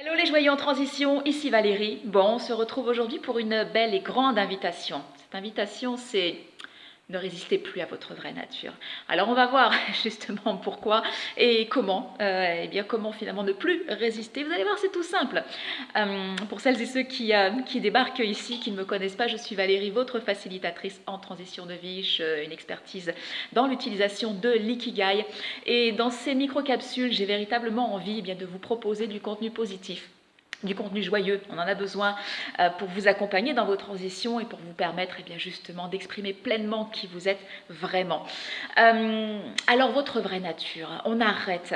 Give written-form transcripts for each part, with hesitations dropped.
Hello les joyeux en transition, ici Valérie. Bon, on se retrouve aujourd'hui pour une belle et grande invitation. Cette invitation, c'est ne résistez plus à votre vraie nature. Alors on va voir justement pourquoi et comment, comment finalement ne plus résister. Vous allez voir, c'est tout simple. Pour celles et ceux qui débarquent ici, qui ne me connaissent pas, je suis Valérie, votre facilitatrice en transition de vie. J'ai une expertise dans l'utilisation de l'ikigai. Et dans ces micro-capsules, j'ai véritablement envie de vous proposer du contenu positif, du contenu joyeux. On en a besoin pour vous accompagner dans vos transitions et pour vous permettre justement d'exprimer pleinement qui vous êtes vraiment. Alors votre vraie nature, on arrête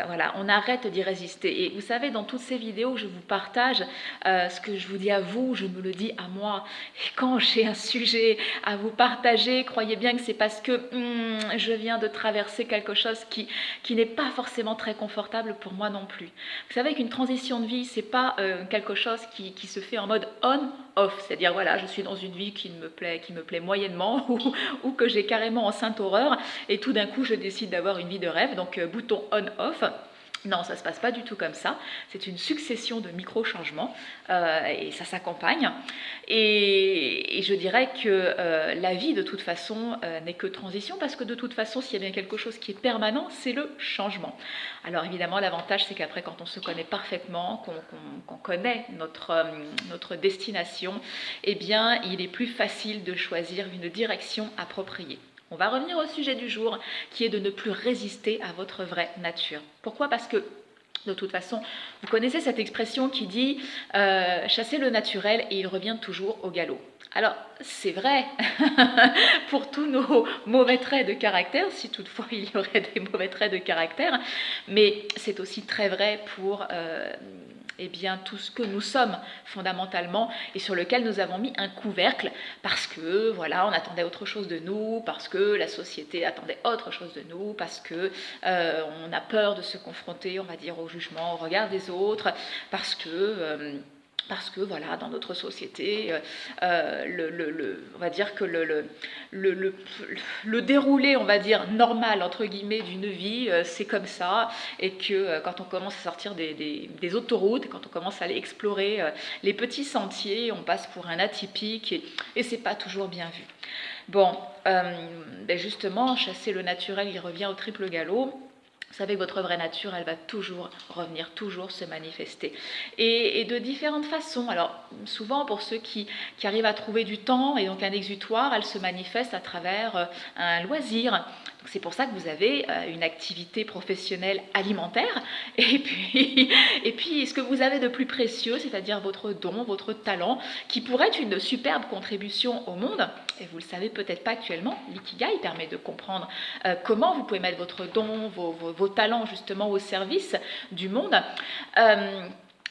d'y résister. Et vous savez, dans toutes ces vidéos, je vous partage ce que je vous dis à vous, je me le dis à moi. Et quand j'ai un sujet à vous partager, croyez bien que c'est parce que je viens de traverser quelque chose qui n'est pas forcément très confortable pour moi non plus. Vous savez qu'une transition de vie, c'est pas quelque chose qui se fait en mode on-off, c'est-à-dire voilà, je suis dans une vie qui me plaît moyennement ou que j'ai carrément en sainte horreur et tout d'un coup je décide d'avoir une vie de rêve, donc bouton on-off. Non, ça ne se passe pas du tout comme ça. C'est une succession de micro-changements et ça s'accompagne. Et je dirais que la vie, de toute façon, n'est que transition parce que de toute façon, s'il y a bien quelque chose qui est permanent, c'est le changement. Alors évidemment, l'avantage, c'est qu'après, quand on se connaît parfaitement, qu'on connaît notre destination, eh bien, il est plus facile de choisir une direction appropriée. On va revenir au sujet du jour, qui est de ne plus résister à votre vraie nature. Pourquoi ? Parce que, de toute façon, vous connaissez cette expression qui dit chasser le naturel et il revient toujours au galop. Alors, c'est vrai pour tous nos mauvais traits de caractère, si toutefois il y aurait des mauvais traits de caractère, mais c'est aussi très vrai pour tout ce que nous sommes fondamentalement et sur lequel nous avons mis un couvercle parce que voilà, on attendait autre chose de nous, parce que la société attendait autre chose de nous, parce que on a peur de se confronter, on va dire, au jugement, au regard des autres, parce que voilà, dans notre société, on va dire que le déroulé, on va dire, normal, entre guillemets, d'une vie, c'est comme ça, et que quand on commence à sortir des autoroutes, quand on commence à aller explorer les petits sentiers, on passe pour un atypique, et c'est pas toujours bien vu. Bon, justement, chasser le naturel, il revient au triple galop. Vous savez que votre vraie nature, elle va toujours revenir, toujours se manifester. Et de différentes façons. Alors, souvent, pour ceux qui arrivent à trouver du temps et donc un exutoire, elle se manifeste à travers un loisir. C'est pour ça que vous avez une activité professionnelle alimentaire et puis ce que vous avez de plus précieux, c'est-à-dire votre don, votre talent, qui pourrait être une superbe contribution au monde. Et vous ne le savez peut-être pas actuellement, l'ikigai permet de comprendre comment vous pouvez mettre votre don, vos talents justement au service du monde.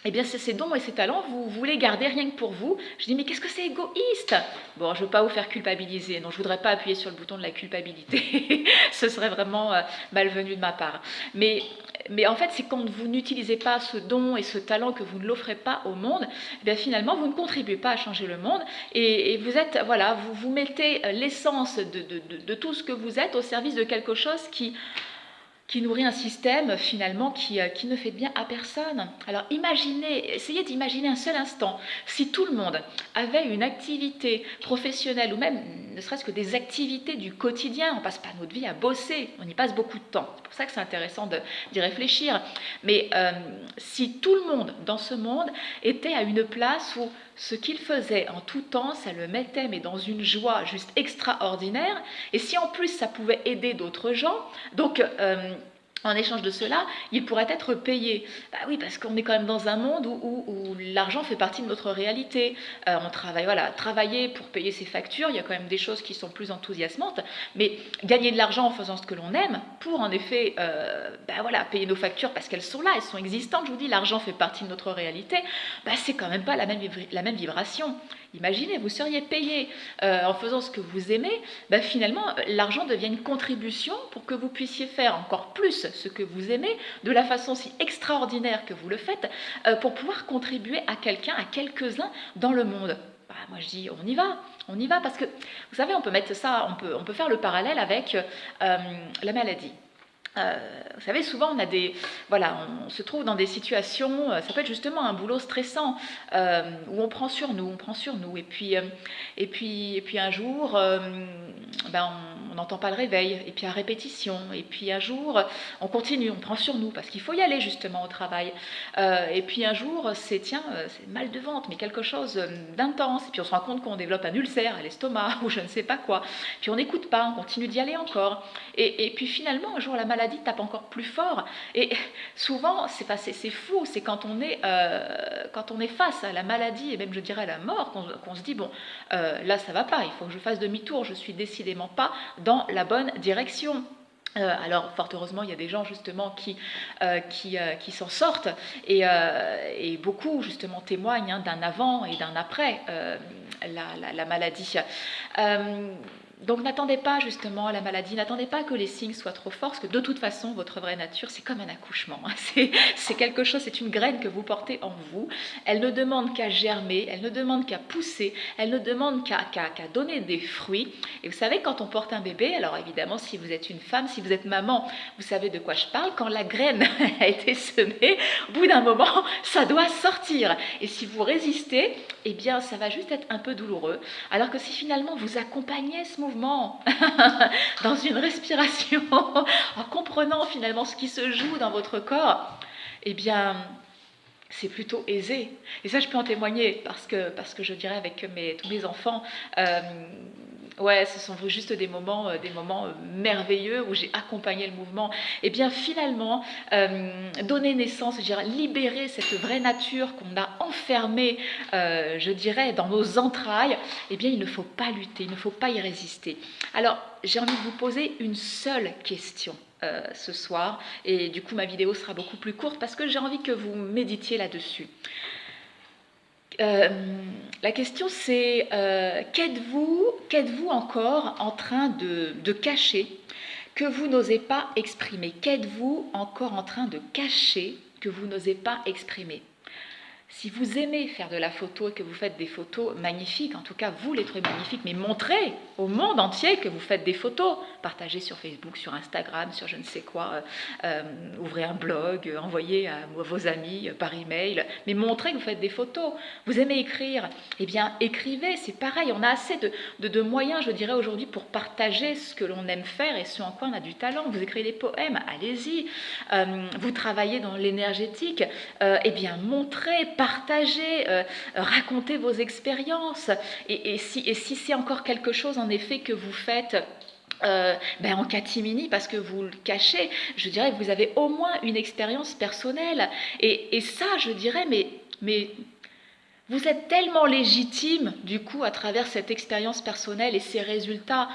Eh bien, ces dons et ces talents, vous les gardez rien que pour vous. Je dis, mais qu'est-ce que c'est égoïste ? Bon, je ne veux pas vous faire culpabiliser, non, je ne voudrais pas appuyer sur le bouton de la culpabilité. Ce serait vraiment malvenu de ma part. Mais en fait, c'est quand vous n'utilisez pas ce don et ce talent, que vous ne l'offrez pas au monde, eh bien finalement, vous ne contribuez pas à changer le monde. Et vous êtes, voilà, vous mettez l'essence de tout ce que vous êtes au service de quelque chose qui nourrit un système finalement qui ne fait de bien à personne. Alors essayez d'imaginer un seul instant, si tout le monde avait une activité professionnelle ou même ne serait-ce que des activités du quotidien, on ne passe pas notre vie à bosser, on y passe beaucoup de temps, c'est pour ça que c'est intéressant d'y réfléchir, mais si tout le monde dans ce monde était à une place où ce qu'il faisait en tout temps, ça le mettait mais dans une joie juste extraordinaire, et si en plus ça pouvait aider d'autres gens, donc en échange de cela, il pourrait être payé. Bah oui, parce qu'on est quand même dans un monde où l'argent fait partie de notre réalité. On travaille, voilà, travailler pour payer ses factures, il y a quand même des choses qui sont plus enthousiasmantes, mais gagner de l'argent en faisant ce que l'on aime, pour en effet payer nos factures parce qu'elles sont là, elles sont existantes, je vous dis, l'argent fait partie de notre réalité, c'est quand même pas la même vibration. Imaginez, vous seriez payé en faisant ce que vous aimez, finalement, l'argent devient une contribution pour que vous puissiez faire encore plus ce que vous aimez, de la façon si extraordinaire que vous le faites, pour pouvoir contribuer à quelqu'un, à quelques-uns dans le monde. Moi je dis, on y va, parce que, vous savez, on peut mettre ça, on peut faire le parallèle avec la maladie. Vous savez, souvent on se trouve dans des situations, ça peut être justement un boulot stressant, où on prend sur nous, et puis un jour, on n'entend pas le réveil, et puis à répétition, et puis un jour, on continue, on prend sur nous, parce qu'il faut y aller justement au travail, et puis un jour, c'est mal de ventre, mais quelque chose d'intense, et puis on se rend compte qu'on développe un ulcère à l'estomac, ou je ne sais pas quoi, puis on n'écoute pas, on continue d'y aller encore, et puis finalement, un jour, la maladie tape encore plus fort. Et souvent, c'est fou, c'est quand on est face à la maladie, et même je dirais à la mort, qu'on se dit, bon, là ça va pas, il faut que je fasse demi-tour, je suis décidément pas dans la bonne direction. Alors, fort heureusement, il y a des gens justement qui s'en sortent et beaucoup justement témoignent d'un avant et d'un après la maladie. Donc n'attendez pas justement à la maladie, n'attendez pas que les signes soient trop forts, parce que de toute façon, votre vraie nature, c'est comme un accouchement. C'est quelque chose, c'est une graine que vous portez en vous. Elle ne demande qu'à germer, elle ne demande qu'à pousser, elle ne demande qu'à donner des fruits. Et vous savez, quand on porte un bébé, alors évidemment, si vous êtes une femme, si vous êtes maman, vous savez de quoi je parle, quand la graine a été semée, au bout d'un moment, ça doit sortir. Et si vous résistez, eh bien, ça va juste être un peu douloureux. Alors que si finalement vous accompagnez ce mouvement dans une respiration, en comprenant finalement ce qui se joue dans votre corps, eh bien, c'est plutôt aisé. Et ça, je peux en témoigner parce que je dirais avec tous mes enfants, ouais, ce sont juste des moments merveilleux où j'ai accompagné le mouvement. Et bien finalement, donner naissance, je dirais, libérer cette vraie nature qu'on a enfermée, je dirais, dans nos entrailles, eh bien il ne faut pas lutter, il ne faut pas y résister. Alors, j'ai envie de vous poser une seule question ce soir, et du coup ma vidéo sera beaucoup plus courte parce que j'ai envie que vous méditiez là-dessus. La question c'est qu'êtes-vous encore en train de cacher, que vous n'osez pas exprimer? Qu'êtes-vous encore en train de cacher que vous n'osez pas exprimer? Si vous aimez faire de la photo et que vous faites des photos magnifiques, en tout cas vous les trouvez magnifiques, mais montrez au monde entier que vous faites des photos. Partagez sur Facebook, sur Instagram, sur je ne sais quoi, ouvrez un blog, envoyez à vos amis par email, mais montrez que vous faites des photos. Vous aimez écrire, eh bien écrivez, c'est pareil, on a assez de moyens, je dirais aujourd'hui, pour partager ce que l'on aime faire et ce en quoi on a du talent. Vous écrivez des poèmes, allez-y. Vous travaillez dans l'énergétique, eh bien montrez, partagez, racontez vos expériences. Et si c'est encore quelque chose en effet que vous faites en catimini parce que vous le cachez, je dirais que vous avez au moins une expérience personnelle. Et ça, je dirais, mais vous êtes tellement légitime du coup à travers cette expérience personnelle et ces résultats.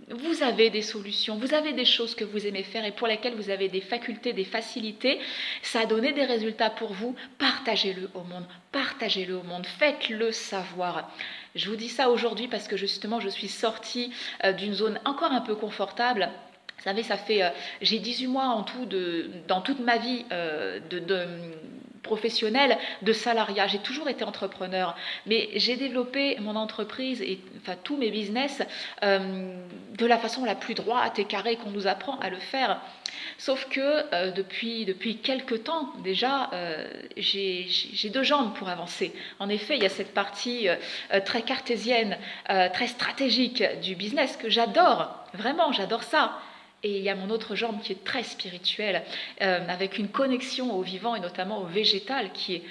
Vous avez des solutions, vous avez des choses que vous aimez faire et pour lesquelles vous avez des facultés, des facilités. Ça a donné des résultats pour vous. Partagez-le au monde, faites-le savoir. Je vous dis ça aujourd'hui parce que justement je suis sortie d'une zone encore un peu confortable. Vous savez, j'ai 18 mois en tout dans toute ma vie professionnelle de salariat. J'ai toujours été entrepreneur, mais j'ai développé mon entreprise et tous mes business de la façon la plus droite et carrée qu'on nous apprend à le faire. Sauf que depuis quelques temps déjà, j'ai deux jambes pour avancer. En effet, il y a cette partie très cartésienne, très stratégique du business que j'adore, vraiment, j'adore ça. Et il y a mon autre jambe qui est très spirituelle, avec une connexion au vivant et notamment au végétal qui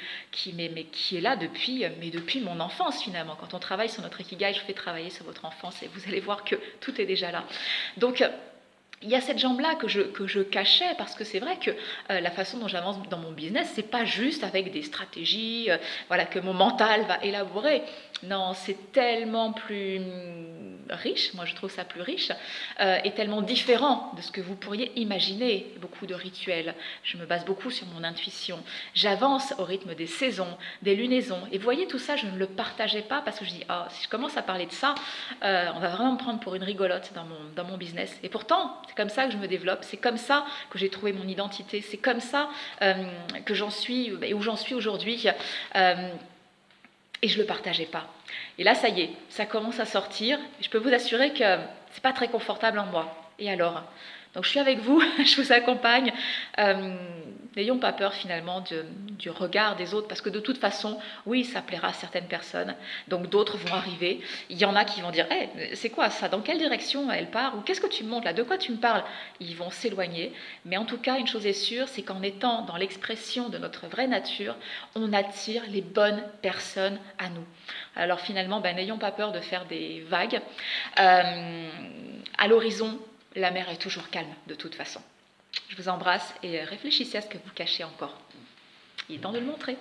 est là depuis mon enfance finalement. Quand on travaille sur notre ikigai, je fais travailler sur votre enfance et vous allez voir que tout est déjà là. Donc, il y a cette jambe-là que je cachais parce que c'est vrai que la façon dont j'avance dans mon business, c'est pas juste avec des stratégies que mon mental va élaborer. Non, c'est tellement plus riche, moi je trouve ça plus riche, et tellement différent de ce que vous pourriez imaginer. Beaucoup de rituels, je me base beaucoup sur mon intuition. J'avance au rythme des saisons, des lunaisons. Et vous voyez, tout ça, je ne le partageais pas parce que je dis, si je commence à parler de ça, on va vraiment me prendre pour une rigolote dans mon business. Et pourtant, c'est comme ça que je me développe, c'est comme ça que j'ai trouvé mon identité, c'est comme ça que j'en suis, et où j'en suis aujourd'hui. Et je ne le partageais pas. Et là, ça y est, ça commence à sortir. Je peux vous assurer que ce n'est pas très confortable en moi. Et alors ? Donc je suis avec vous, je vous accompagne. N'ayons pas peur finalement du regard des autres, parce que de toute façon, oui, ça plaira à certaines personnes, donc d'autres vont arriver. Il y en a qui vont dire hey, c'est quoi ça, dans quelle direction elle part, ou qu'est-ce que tu me montres là, de quoi tu me parles. Ils vont s'éloigner, mais en tout cas, une chose est sûre, c'est qu'en étant dans l'expression de notre vraie nature, on attire les bonnes personnes à nous. Alors finalement, n'ayons pas peur de faire des vagues. À l'horizon, la mer est toujours calme de toute façon. Je vous embrasse et réfléchissez à ce que vous cachez encore. Il est temps de le montrer.